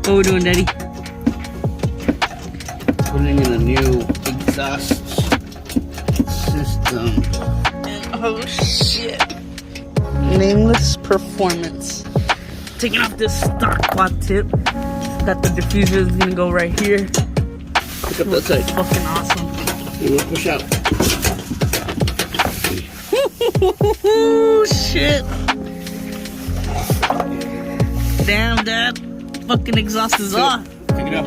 What are we doing, Daddy? Putting in a new exhaust system. Oh shit. Nameless performance. Taking off this stock quad tip. Got the diffuser is gonna go right here. Pick up that side. Fucking awesome. And we'll push out. Oh shit. Damn, Dad. Fucking exhaust is off. Take it out.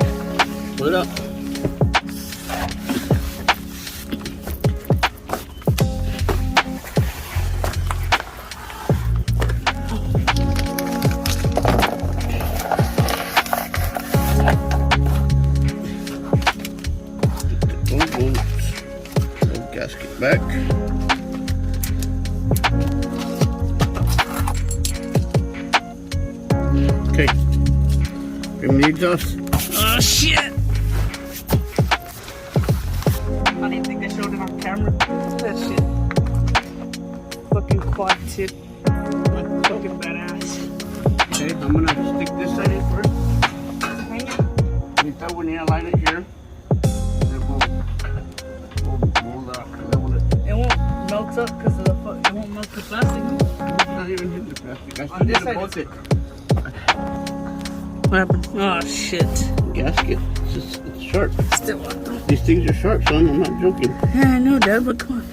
Pull it up. Boom, boom. Little gasket back. Okay. Bring the exhaust. Oh shit! I didn't think they showed it on camera. That shit. Fucking quad tip. Like fucking badass. Okay, I'm gonna stick this side in first. Hang it. We thought we need to line it here. Then we'll level it. It won't melt up because of the fuck. It won't melt the plastic. It's not even hitting the plastic. I On still this need to side bolt it. What happened? Oh shit. Gasket. It's sharp. Still want them. These things are sharp, son. I'm not joking. Yeah, I know, Dad, but come on.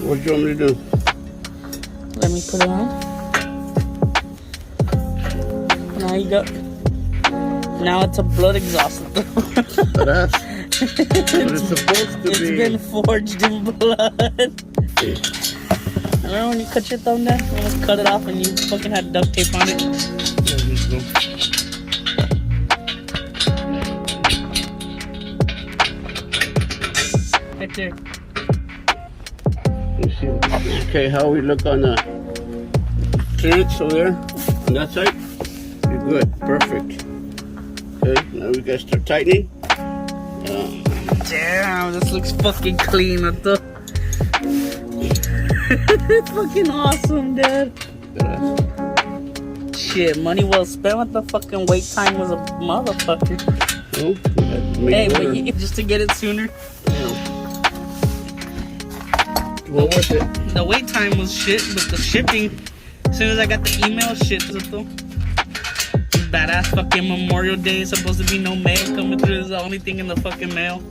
What do you want me to do? Let me put it on. Now you got. Now it's a blood exhaust. Badass. But it's supposed to It's be. been forged in blood. Remember when you cut your thumb down? You almost cut it off and you fucking had duct tape on it? There you go. Right there. Let's see. Okay, how we look on the clearance over there? On that side? You're good. Perfect. Okay, now we gotta start tightening. Damn, this looks fucking clean. What the? Fucking awesome, Dad. Badass. Shit, money well spent. What the fucking wait time was a motherfucker. Oh, we had to make Hey, it but better. just to get it sooner. Well worth it. The wait time was shit, but the shipping, as soon as I got the email, shit was though. Badass fucking Memorial Day. Supposed to be no mail coming through. This is the only thing in the fucking mail.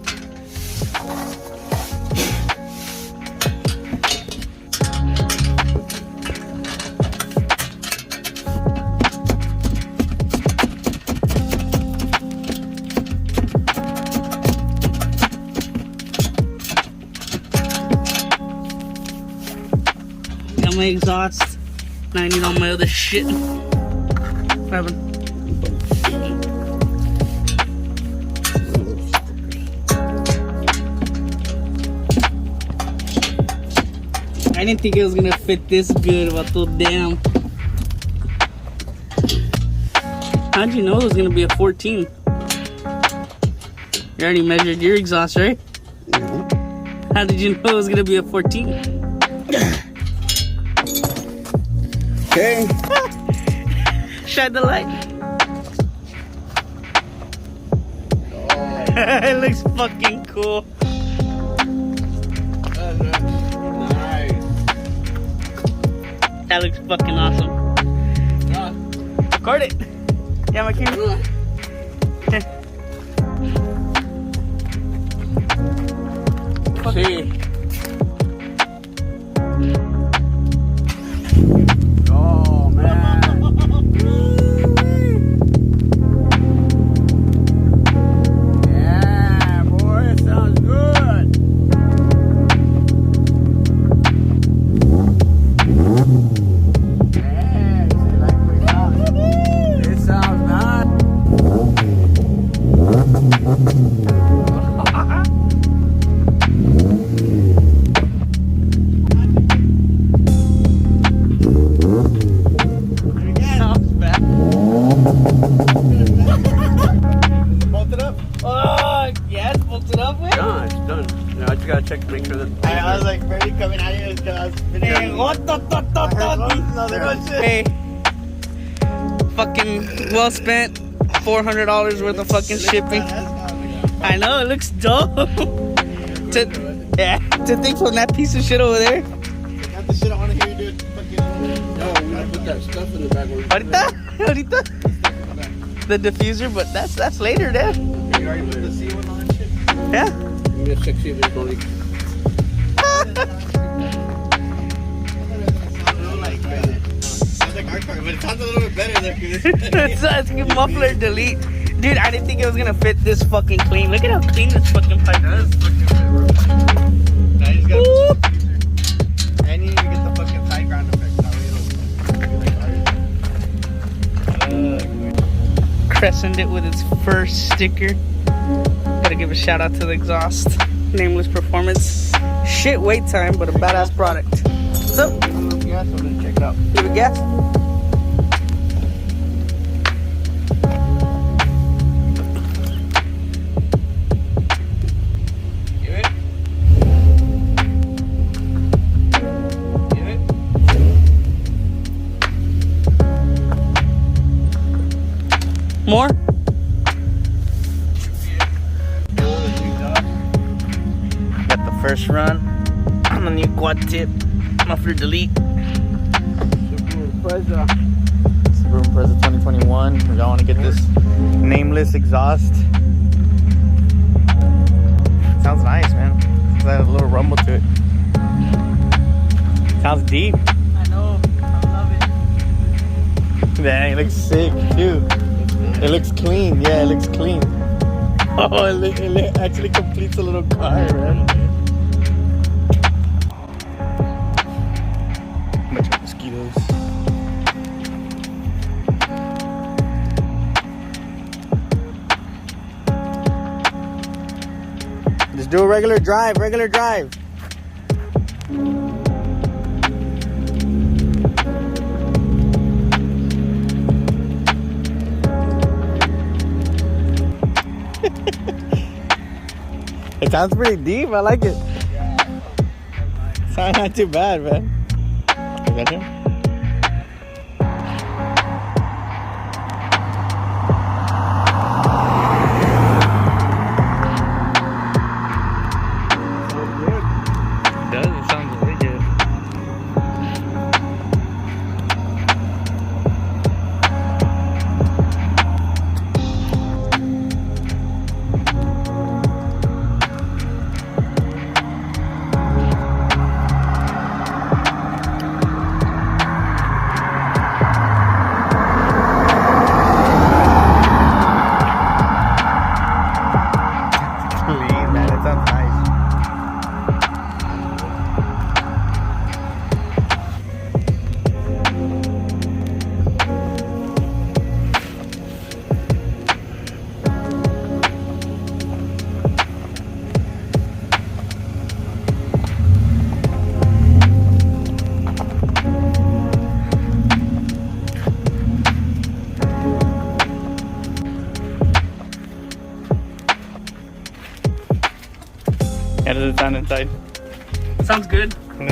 Got my exhaust. Now I need all my other shit. What happened? I didn't think it was gonna fit this good, but damn. How'd you know it was gonna be a 14? You already measured your exhaust, right? Mhm. How did you know it was gonna be a 14? Okay. Shine the light. Oh, It looks fucking cool. that looks nice. That looks fucking awesome. Yeah. Record it. Yeah, my camera. See. Oh man. Yeah, boy, it sounds good. Yeah, you see, like we sound. It sounds nice. Sounds bad. Bolt it up. Oh, yeah, it's bolted up, man. Done, it's done. Now I just gotta check to make sure that. I was like, Brady coming out here because Hey, what the no, there was shit. Hey, fucking well spent. $400 worth of fucking shipping. I know, it looks dope. to think from that piece of shit over there. Got the shit I want to hear you do. No, we gotta put that stuff in the back. Ahorita? The diffuser, but that's later, Dad. You already put the C1 on and shit? Yeah. Maybe a sexy if it's only. Sounds like our car, but it sounds a little bit better there. It's muffler delete. Dude, I didn't think it was gonna fit this fucking clean. Look at how clean this fucking pipe is. Now you just gotta put the diffuser. And you need to get the fucking side ground effect. That way it'll be like ours. Crescent it with its first sticker. Gotta give a shout out to the exhaust. Nameless Performance. Shit wait time, but a badass product. What's up? Yeah, so let's check it out. Give it gas. Give it. Give it. More? Got the first run on the new quad tip. Muffler delete. Preza. Subaru Impreza 2021. We don't want to get this nameless exhaust. Sounds nice, man. It's got a little rumble to it. Sounds deep. I know. I love it. Dang, it looks sick too. It looks clean. Yeah, it looks clean. Oh, it actually completes a little car, man. Bunch of mosquitoes. Just do a regular drive, It sounds pretty deep, I like it. Sounds not too bad, man. Is that him? It does, it sounds really good. Clean, man, it sounds nice. How does it sound inside? Sounds good. It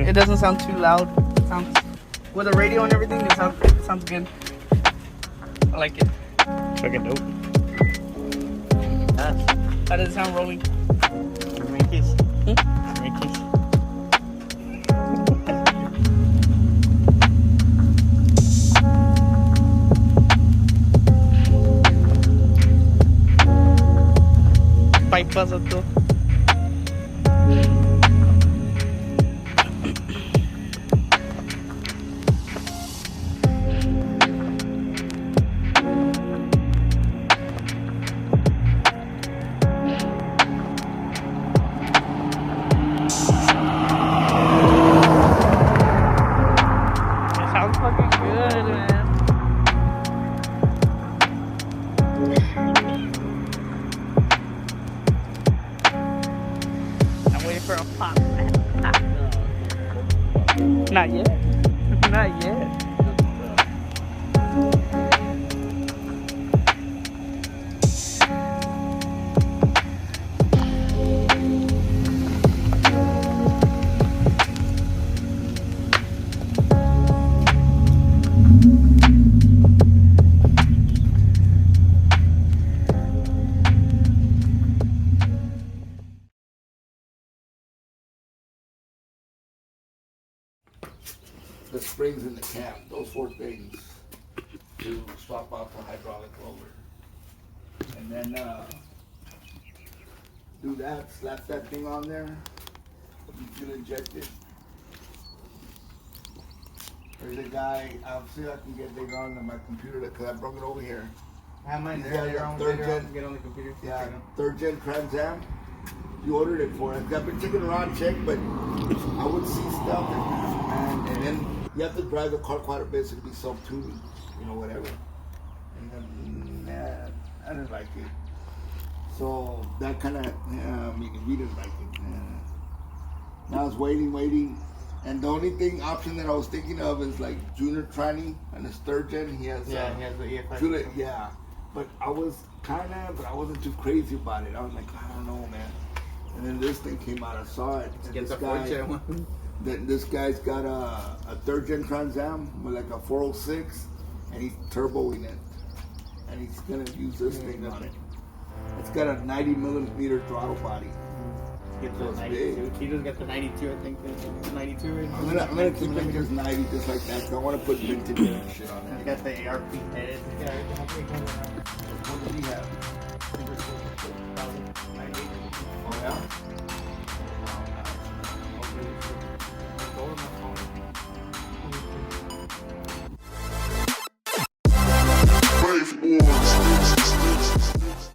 It doesn't sound too loud. It sounds with the radio and everything. It sounds good. I like it. fucking dope. How does it sound rolling? Mickey's. Hmm? Mickey's. Pipe to. Sounds fucking good, man. I'm waiting for a pop. Not yet. Not yet. springs in the cam. Those 4 things to swap out the hydraulic roller. And then do that, slap that thing on there. You feel injected. There's a guy, I'll see if I can get later on my computer because I brought it over here. I have mine Yeah, there. yeah, You're on third later on, gen. get on the computer. Yeah, 3rd gen Trans Am. You ordered it for it. I've been taking around check, but I would see stuff and then you have to drive the car quite a bit so it can be self-tuning, you know, whatever. And then, I didn't like it. So that kind of, we didn't like it. And I was waiting. And the only option that I was thinking of is like Junior Tranny and his 3rd gen. He has, He has the EFI. Juliet, yeah. But I was but I wasn't too crazy about it. I was like, I don't know, man. And then this thing came out, I saw it. And Get this the 4th gen one. This guy's got a 3rd gen Trans Am with like a 406, and he's turboing it. And he's gonna use this thing on it. It's got a 90 millimeter throttle body. Get the It's 92. big. He doesn't get the 92, I think. The 92. I'm gonna keep it just 90, just like that. 'Cause I want to put vintage and shit on And it. he got the ARP head. Yeah, What does he have? 98.